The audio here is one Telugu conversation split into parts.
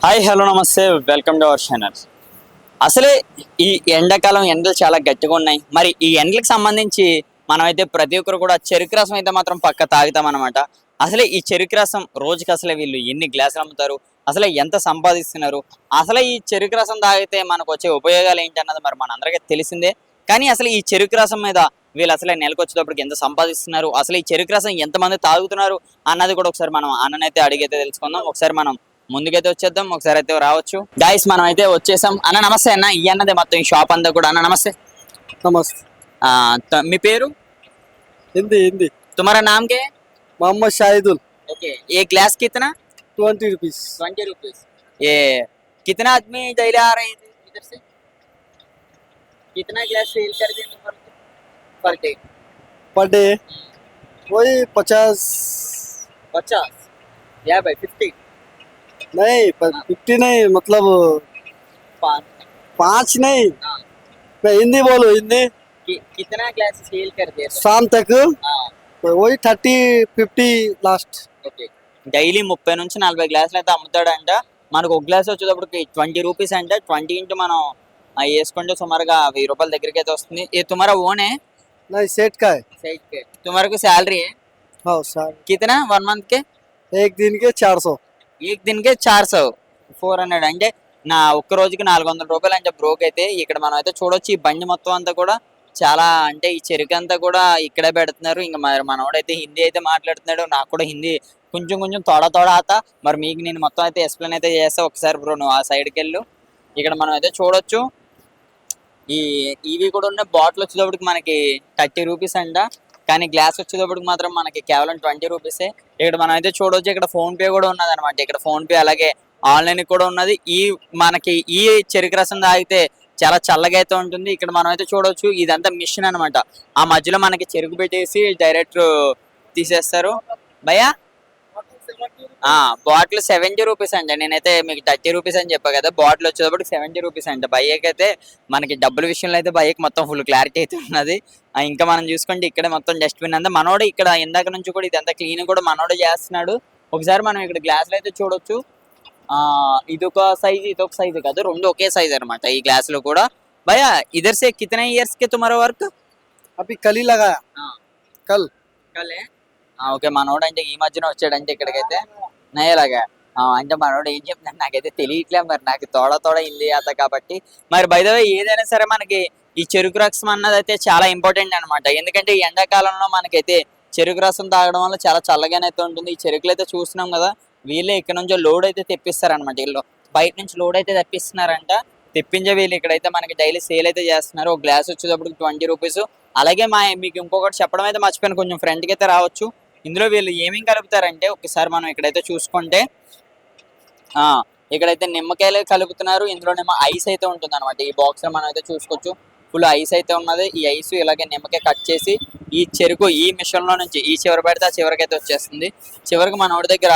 హాయ్ హలో నమస్తే వెల్కమ్ టు అవర్ ఛానల్. అసలే ఈ ఎండాకాలం ఎండలు చాలా గట్టిగా ఉన్నాయి. మరి ఈ ఎండలకు సంబంధించి మనమైతే ప్రతి ఒక్కరు కూడా చెరుకు రసం అయితే మాత్రం పక్క తాగుతాం అనమాట. అసలే ఈ చెరుకు రసం రోజుకి అసలే వీళ్ళు ఎన్ని గ్లాసులు అమ్ముతారు, అసలే ఎంత సంపాదిస్తున్నారు, అసలే ఈ చెరుకు రసం తాగితే మనకు వచ్చే ఉపయోగాలు ఏంటి అన్నది మరి మనందరికీ తెలిసిందే. కానీ అసలు ఈ చెరుకు రసం మీద వీళ్ళు అసలే నెలకు వచ్చేటప్పటికి ఎంత సంపాదిస్తున్నారు, అసలు ఈ చెరుకు రసం ఎంతమంది తాగుతున్నారు అన్నది కూడా ఒకసారి మనం అన్ననైతే అడిగైతే తెలుసుకుందాం. ఒకసారి మనం ముందుకైతే వచ్చేద్దాం, ఒకసారి అయితే రావచ్చు. గైస్ మనం అయితే వచ్చేసాం. అన్న నమస్తే అన్న. ఈ అన్నదే మొత్తం ఈ షాప్ అంతా కూడా. అన్న నమస్తే. नमस्ते। మీ పేరు? हिंदी हिंदी। तुम्हारा नाम क्या है? मोहम्मद शाहिदुल। ओके, ये ग्लास कितना? 20 रुपीज। 20 रुपीज। ये कितना आदमी डेली आ रहे थे इधर से? कितना ग्लास सेल कर दे पर डे? पर डे वही 50। 50 या भाई 50? नहीं 50 नहीं, मतलब 5 नहीं। हाँ। मैं हिंदी बोलूँ, हिंदी। कितना ग्लास सेल कर दे? शाम तक हाँ, वही 30-50 లాస్ట్। ఓకే. డైలీ 30 నుంచి 40 గ్లాసులు అయితే అమ్ముతాడంట. మనకు ఒక గ్లాస్ వచ్చేటప్పటికి 20 రూపీస్ అంటే 20 ఇంటూ మనం వేసుకుంటే సుమారుగా 1000 రూపాయల దగ్గరికి అయితే వస్తుంది. ये तुम्हारा ओन है? नहीं सेट का है। सेट के तुम्हारे को सैलरी है हाँ सर, कितना 1 मंथ के? एक दिन के 400। एक दिन के 400, 400 అంటే నా ఒక్క రోజుకి 400 రూపాయలు అంటే బ్రోక్ అయితే. ఇక్కడ మనం అయితే చూడొచ్చు ఈ బండి మొత్తం అంతా కూడా చాలా అంటే ఈ చెరుకు అంతా కూడా ఇక్కడే పెడుతున్నారు. ఇంకా మరి మనోడైతే హిందీ అయితే మాట్లాడుతున్నాడు. నాకు కూడా హిందీ కొంచెం కొంచెం తోడ ఆత. మరి మీకు నేను మొత్తం అయితే ఎక్స్ప్లెయిన్ అయితే చేస్తా. ఒకసారి బ్రో నువ్వు ఆ సైడ్కి వెళ్ళు. ఇక్కడ మనం అయితే చూడొచ్చు ఈ ఇవి కూడా ఉన్న బాటిల్ వచ్చేటప్పటికి మనకి 30 రూపీస్ అంట. కానీ గ్లాస్ వచ్చేటప్పటికి మాత్రం మనకి కేవలం 20 రూపీసే. ఇక్కడ మనం అయితే చూడొచ్చు ఇక్కడ ఫోన్ పే కూడా ఉన్నది అనమాట. ఇక్కడ ఫోన్ పే అలాగే ఆన్లైన్ కూడా ఉన్నది. మనకి ఈ చెరుకు రసం తాగితే చాలా చల్లగా అయితే ఉంటుంది. ఇక్కడ మనం అయితే చూడొచ్చు ఇదంతా మిషన్ అనమాట. ఆ మధ్యలో మనకి చెరుకు పెట్టేసి డైరెక్ట్ తీసేస్తారు. భయ్యా బాటిల్ 70 రూపీస్ అండి. నేనైతే మీకు 30 రూపీస్ అని చెప్పా కదా. బాటిల్ వచ్చేటప్పుడు 70 రూపీస్ అంట. బయ్యకి అయితే మనకి డబ్బుల విషయంలో అయితే బయ్యకి మొత్తం ఫుల్ క్లారిటీ అయితే ఉన్నది. ఇంకా మనం చూసుకుంటే ఇక్కడ మొత్తం డస్ట్బిన్ అంతా మనోడు ఇక్కడ ఇందాక నుంచి కూడా ఇదంతా క్లీన్ కూడా మనోడే చేస్తున్నాడు. ఒకసారి మనం ఇక్కడ గ్లాసులు అయితే చూడొచ్చు. ఇదొక సైజు ఇదొక సైజు కాదు, రెండు ఒకే సైజ్ అనమాట ఈ గ్లాసులు కూడా. భయ్యా ఇదర్ సే కితనే ఇయర్స్ కే తుమారా వర్క్? अभी कल ही लगाया। कल కలే ఓకే. మనోడు అంటే ఈ మధ్యన వచ్చాడంటే ఇక్కడికైతే నయ్యలాగా అంటే మనోడు ఏం చెప్తున్నాడు నాకైతే తెలియట్లే. మరి నాకు తోడ ఇల్లు అత కాబట్టి. మరి బై ద వే ఏదైనా సరే మనకి ఈ చెరుకు రసం అన్నది అయితే చాలా ఇంపార్టెంట్ అనమాట. ఎందుకంటే ఈ ఎండాకాలంలో మనకైతే చెరుకు రసం తాగడం వల్ల చాలా చల్లగానైతే ఉంటుంది. ఈ చెరుకులు అయితే చూస్తున్నాం కదా, వీళ్ళే ఇక్కడ నుంచి లోడ్ అయితే తెప్పిస్తారనమాట. వీళ్ళు బయట నుంచి లోడ్ అయితే తెప్పిస్తున్నారంట. తెప్పించే వీళ్ళు ఇక్కడైతే మనకి డైలీ సేల్ అయితే చేస్తున్నారు. ఒక గ్లాస్ వచ్చేటప్పుడు 20 రూపీస్. అలాగే మీకు ఇంకొకటి చెప్పడం అయితే మర్చిపోయాను, కొంచెం ఫ్రంట్కి అయితే రావచ్చు. ఇందులో వీళ్ళు ఏమేమి కలుపుతారంటే ఒకసారి మనం ఇక్కడైతే చూసుకుంటే ఇక్కడైతే నిమ్మకాయలు కలుపుతున్నారు. ఇందులోనేమో ఐస్ అయితే ఉంటుంది అనమాట. ఈ బాక్స్ లో మనం అయితే చూసుకోవచ్చు ఫుల్ ఐస్ అయితే ఉన్నది. ఈ ఐస్ ఇలాగే నిమ్మకాయ కట్ చేసి ఈ చెరుకు ఈ మిషన్ లో నుంచి ఈ చివరి పెడితే ఆ చివరికి అయితే వచ్చేస్తుంది. చివరికి మన వాడి దగ్గర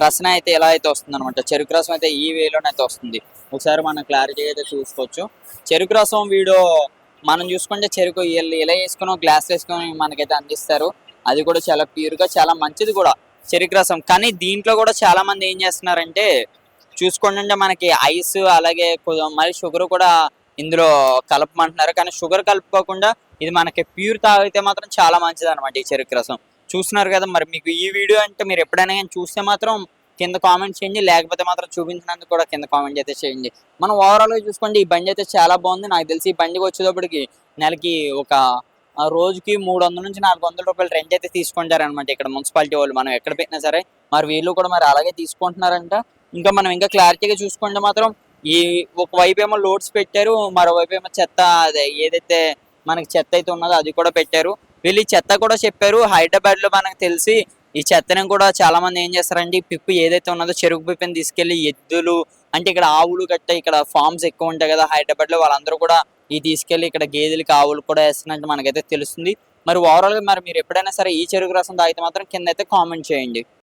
రసన అయితే ఎలా అయితే వస్తుంది అనమాట. చెరుకు రసం అయితే ఈ వేలోనైతే వస్తుంది. ఒకసారి మనం క్లారిటీ అయితే చూసుకోవచ్చు. చెరుకు రసం వీడియో మనం చూసుకుంటే చెరుకు ఇలా వేసుకుని గ్లాస్ వేసుకొని మనకైతే అందిస్తారు. అది కూడా చాలా ప్యూర్గా చాలా మంచిది కూడా చెరుకు రసం. కానీ దీంట్లో కూడా చాలా మంది ఏం చేస్తున్నారంటే చూసుకోండి మనకి ఐస్ అలాగే మరి షుగర్ కూడా ఇందులో కలపమంటున్నారు. కానీ షుగర్ కలుపుకోకుండా ఇది మనకి ప్యూర్ తాగితే మాత్రం చాలా మంచిది అనమాట ఈ చెరుకు రసం. చూస్తున్నారు కదా. మరి మీకు ఈ వీడియో అంటే మీరు ఎప్పుడైనా కానీ చూస్తే మాత్రం కింద కామెంట్ చేయండి, లేకపోతే మాత్రం చూపించినందుకు కూడా కింద కామెంట్ అయితే చేయండి. మనం ఓవరాల్గా చూసుకోండి ఈ బండి అయితే చాలా బాగుంది. నాకు తెలిసి ఈ బండికి వచ్చేటప్పటికి నెలకి ఒక రోజుకి 300 నుంచి 400 రూపాయలు రెంట్ అయితే తీసుకుంటారనమాట ఇక్కడ మున్సిపాలిటీ వాళ్ళు. మనం ఎక్కడ పెట్టినా సరే మరి వీళ్ళు కూడా మరి అలాగే తీసుకుంటున్నారంట. ఇంకా మనం ఇంకా క్లారిటీగా చూసుకుంటే మాత్రం ఈ ఒకవైపు ఏమో లోడ్స్ పెట్టారు, మరోవైపు ఏమో చెత్త అదే ఏదైతే మనకి చెత్త అయితే ఉన్నదో అది కూడా పెట్టారు. వీళ్ళు ఈ చెత్త కూడా చెప్పారు. హైదరాబాద్ లో మనకు తెలిసి ఈ చెత్తని కూడా చాలా మంది ఏం చేస్తారంటే ఈ పిప్పు ఏదైతే ఉన్నదో చెరుకు పిప్పిని తీసుకెళ్లి ఎద్దులు అంటే ఇక్కడ ఆవులు గట్ట ఇక్కడ ఫార్మ్స్ ఎక్కువ ఉంటాయి కదా హైదరాబాద్ లో, వాళ్ళందరూ కూడా ఈ తీసుకెళ్లి ఇక్కడ గేదెలకి ఆవులు కూడా వేస్తున్నట్టు మనకైతే తెలుస్తుంది. మరి ఓవరాల్ గా మరి మీరు ఎప్పుడైనా సరే ఈ చెరుకు రసం తాగితే మాత్రం కింద అయితే కామెంట్ చేయండి.